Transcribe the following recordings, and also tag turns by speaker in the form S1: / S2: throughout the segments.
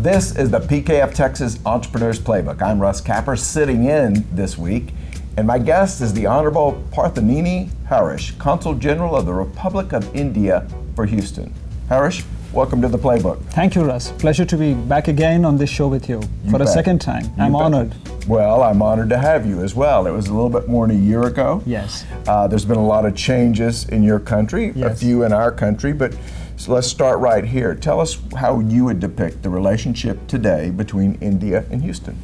S1: This is the PKF Texas Entrepreneurs Playbook. I'm Russ Capper, sitting in this week, and my guest is the Honorable Parvathaneni Harish, Consul General of the Republic of India for Houston. Harish, welcome to the Playbook.
S2: Thank you, Russ. Pleasure to be back again on this show with you for a second time. I'm honored.
S1: Well, I'm honored to have you as well. It was a little bit more than a year ago.
S2: Yes.
S1: There's been a lot of changes in your country,
S2: yes.
S1: A few in our country, but so let's start right here. Tell us how you would depict the relationship today between India and Houston.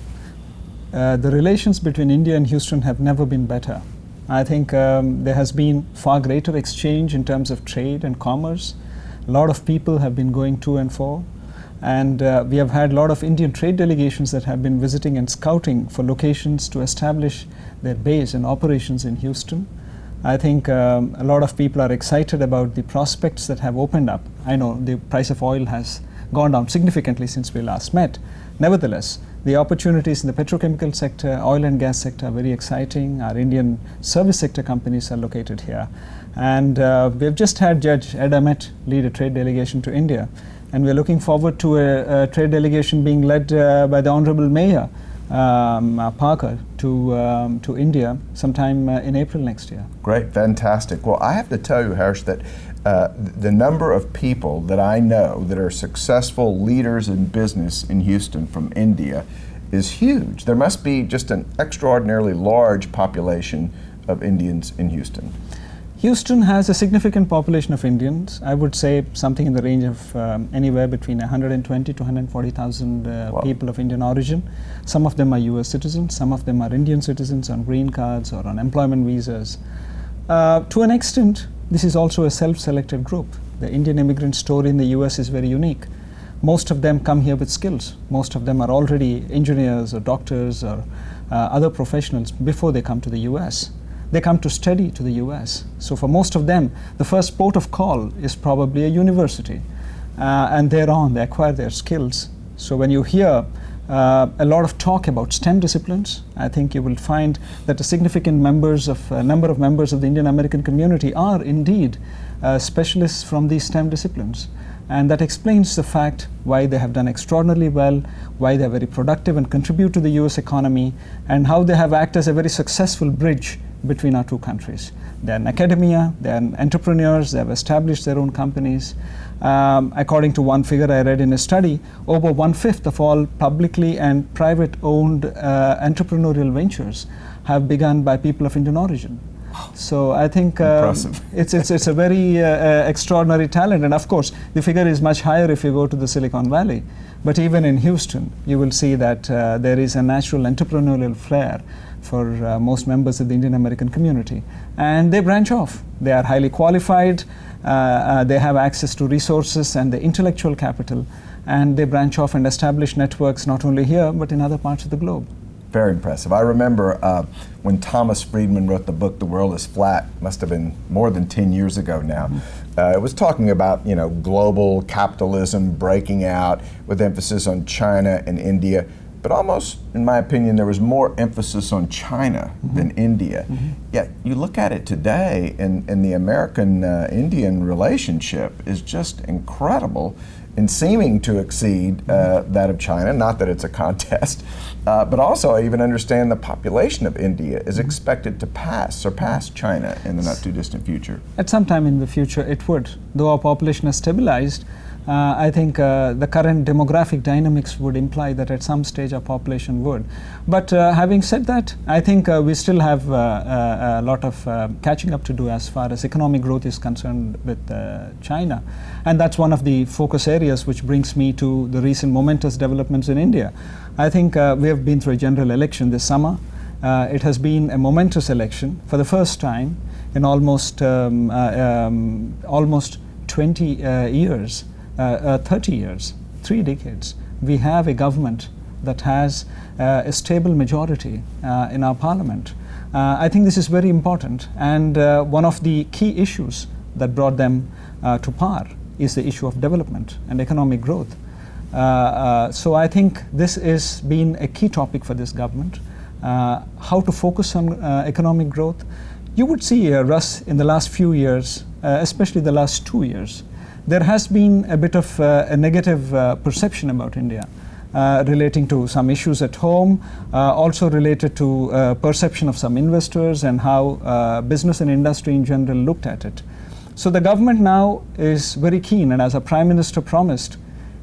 S2: The relations between India and Houston have never been better. I think there has been far greater exchange in terms of trade and commerce. A lot of people have been going to and fro. And we have had a lot of Indian trade delegations that have been visiting and scouting for locations to establish their base and operations in Houston. I think a lot of people are excited about the prospects that have opened up. I know the price of oil has gone down significantly since we last met. Nevertheless, the opportunities in the petrochemical sector, oil and gas sector are very exciting. Our Indian service sector companies are located here. And we've just had Judge Ed Ahmet lead a trade delegation to India. And we're looking forward to a trade delegation being led by the Honorable Mayor Parker to India sometime in April next year.
S1: Great, fantastic. Well, I have to tell you, Harish, that the number of people that I know that are successful leaders in business in Houston from India is huge. There must be just an extraordinarily large population of Indians in Houston.
S2: Houston has a significant population of Indians. I would say something in the range of anywhere between 120 to 140,000
S1: Wow.
S2: people of Indian origin. Some of them are US citizens, some of them are Indian citizens on green cards or on employment visas. To an extent, this is also a self-selected group. The Indian immigrant story in the US is very unique. Most of them come here with skills. Most of them are already engineers or doctors or other professionals before they come to the US. They come to study to the US. So for most of them, the first port of call is probably a university. And thereon, they acquire their skills. So when you hear a lot of talk about STEM disciplines, I think you will find that a significant number of members of the Indian American community are indeed specialists from these STEM disciplines. And that explains the fact why they have done extraordinarily well, why they are very productive and contribute to the US economy, and how they have acted as a very successful bridge between our two countries. They are in academia, they are entrepreneurs, they have established their own companies. According to one figure I read in a study, over 1/5 of all publicly and private-owned entrepreneurial ventures have begun by people of Indian origin. So I think it's a very extraordinary talent, and of course the figure is much higher if you go to the Silicon Valley. But even in Houston, you will see that there is a natural entrepreneurial flair for most members of the Indian American community, and they branch off. They are highly qualified, they have access to resources and the intellectual capital, and they branch off and establish networks not only here but in other parts of the globe.
S1: Very impressive. I remember when Thomas Friedman wrote the book, The World is Flat, must have been more than 10 years ago now. It was talking about, global capitalism breaking out with emphasis on China and India. But almost, in my opinion, there was more emphasis on China than India. Yet you look at it today, and the American-Indian relationship is just incredible in seeming to exceed that of China. Not that it's a contest, but also I even understand the population of India is expected to surpass China in the not-too-distant future.
S2: At some time in the future, it would. Though our population has stabilized, I think the current demographic dynamics would imply that at some stage our population would. But having said that, I think we still have a lot of catching up to do as far as economic growth is concerned with China. And that's one of the focus areas which brings me to the recent momentous developments in India. I think we have been through a general election this summer. It has been a momentous election for the first time in almost 20 years. 30 years, 3 decades, we have a government that has a stable majority in our parliament. I think this is very important, and one of the key issues that brought them to power is the issue of development and economic growth. So I think this has been a key topic for this government, how to focus on economic growth. You would see, Russ, in the last few years, especially the last 2 years, there has been a bit of a negative perception about India. relating to some issues at home, also related to perception of some investors and how business and industry in general looked at it. So the government now is very keen, and as our Prime Minister promised,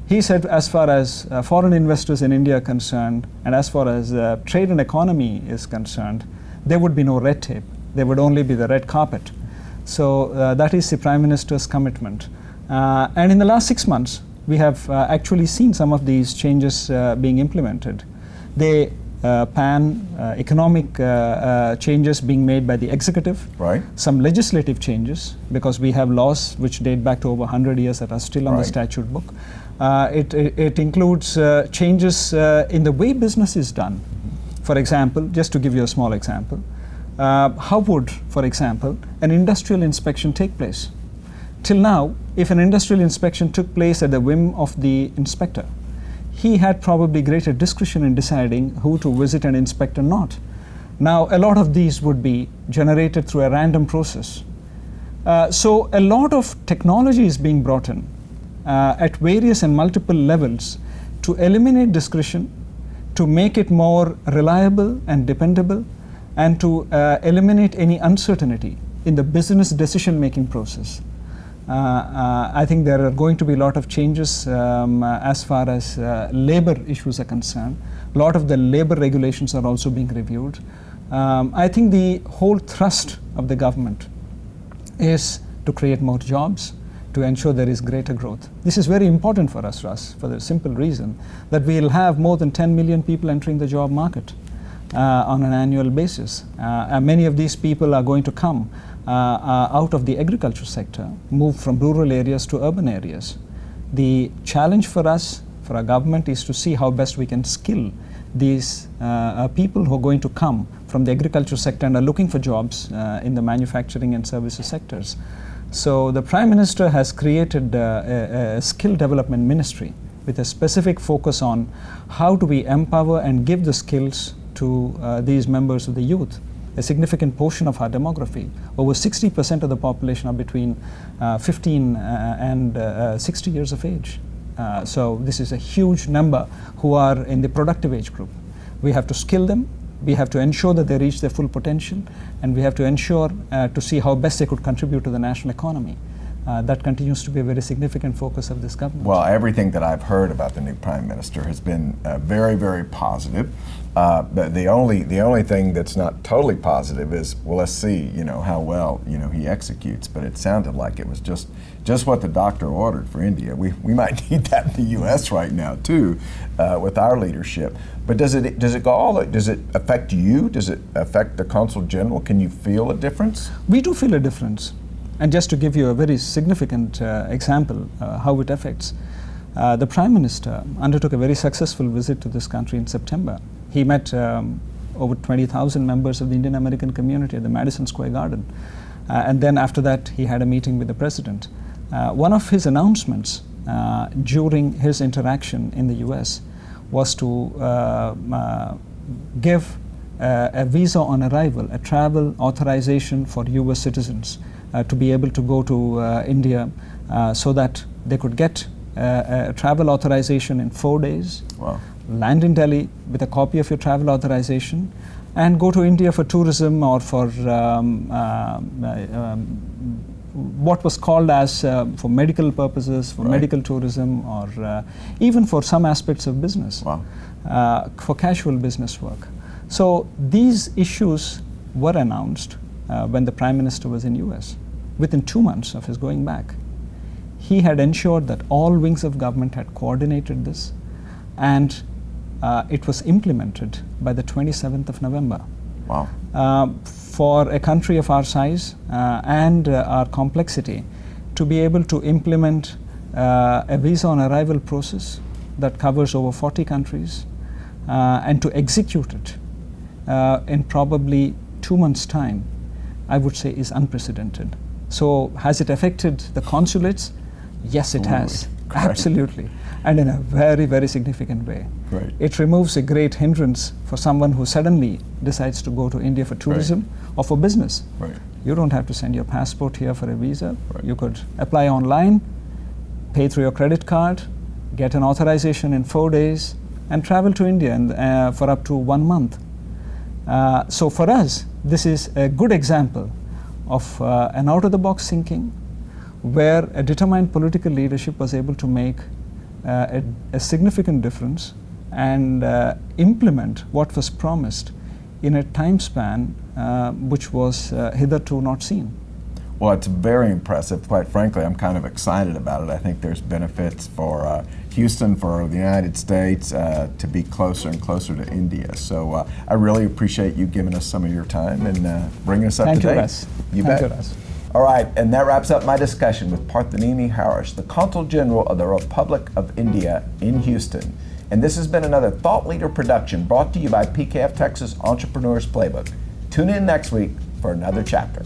S2: he said as far as foreign investors in India are concerned, and as far as trade and economy is concerned, there would be no red tape. There would only be the red carpet. So that is the Prime Minister's commitment. And in the last 6 months, we have actually seen some of these changes being implemented. They pan economic changes being made by the executive,
S1: right.
S2: Some legislative changes, because we have laws which date back to over 100 years that are still on the statute book. It includes changes in the way business is done. For example, just to give you a small example, how would, for example, an industrial inspection take place? Till now, if an industrial inspection took place at the whim of the inspector, he had probably greater discretion in deciding who to visit and inspect or not. Now, a lot of these would be generated through a random process. So a lot of technology is being brought in at various and multiple levels to eliminate discretion, to make it more reliable and dependable, and to eliminate any uncertainty in the business decision-making process. I think there are going to be a lot of changes as far as labor issues are concerned. A lot of the labor regulations are also being reviewed. I think the whole thrust of the government is to create more jobs, to ensure there is greater growth. This is very important for us, Russ, for the simple reason that we will have more than 10 million people entering the job market on an annual basis. Many of these people are going to come out of the agriculture sector, move from rural areas to urban areas. The challenge for us, for our government, is to see how best we can skill these people who are going to come from the agriculture sector and are looking for jobs in the manufacturing and services sectors. So the Prime Minister has created a skill development ministry with a specific focus on how do we empower and give the skills to these members of the youth. A significant portion of our demography, over 60% of the population are between 15 and 60 years of age. So this is a huge number who are in the productive age group. We have to skill them, we have to ensure that they reach their full potential, and we have to ensure to see how best they could contribute to the national economy. That continues to be a very significant focus of this government.
S1: Well, everything that I've heard about the new Prime Minister has been very, very positive. The only thing that's not totally positive is, well, let's see, how well, he executes. But it sounded like it was just what the doctor ordered for India. We might need that in the U.S. right now too, with our leadership. But does it affect you? Does it affect the Consul General? Can you feel a difference?
S2: We do feel a difference. And just to give you a very significant example how it affects, the Prime Minister undertook a very successful visit to this country in September. He met over 20,000 members of the Indian American community at the Madison Square Garden. And then after that, he had a meeting with the President. One of his announcements during his interaction in the US was to give a visa on arrival, a travel authorization for US citizens to be able to go to India so that they could get a travel authorization in 4 days,
S1: wow.
S2: Land in Delhi with a copy of your travel authorization, and go to India for tourism or for what was called as for medical purposes, for medical tourism, or even for some aspects of business,
S1: wow.
S2: For casual business work. So these issues were announced when the Prime Minister was in US. Within 2 months of his going back, he had ensured that all wings of government had coordinated this, and it was implemented by the 27th of November.
S1: Wow.
S2: For a country of our size and our complexity, to be able to implement a visa on arrival process that covers over 40 countries and to execute it in probably 2 months' time, I would say is unprecedented. So has it affected the consulates? Yes, it has.
S1: Correct.
S2: Absolutely. And in a very, very significant way.
S1: Right.
S2: It removes a great hindrance for someone who suddenly decides to go to India for tourism or for business.
S1: Right.
S2: You don't have to send your passport here for a visa.
S1: Right.
S2: You could apply online, pay through your credit card, get an authorization in 4 days, and travel to India for up to 1 month. So for us, this is a good example of an out-of-the-box thinking where a determined political leadership was able to make a significant difference and implement what was promised in a time span which was hitherto not seen.
S1: Well, it's very impressive. Quite frankly, I'm kind of excited about it. I think there's benefits for Houston, for the United States, to be closer and closer to India. So I really appreciate you giving us some of your time and bringing us up to date.
S2: Thank you, Russ.
S1: You
S2: Thank
S1: bet.
S2: you, Russ.
S1: All right, and that wraps up my discussion with Parvathaneni Harish, the Consul General of the Republic of India in Houston. And this has been another Thought Leader production brought to you by PKF Texas Entrepreneurs Playbook. Tune in next week for another chapter.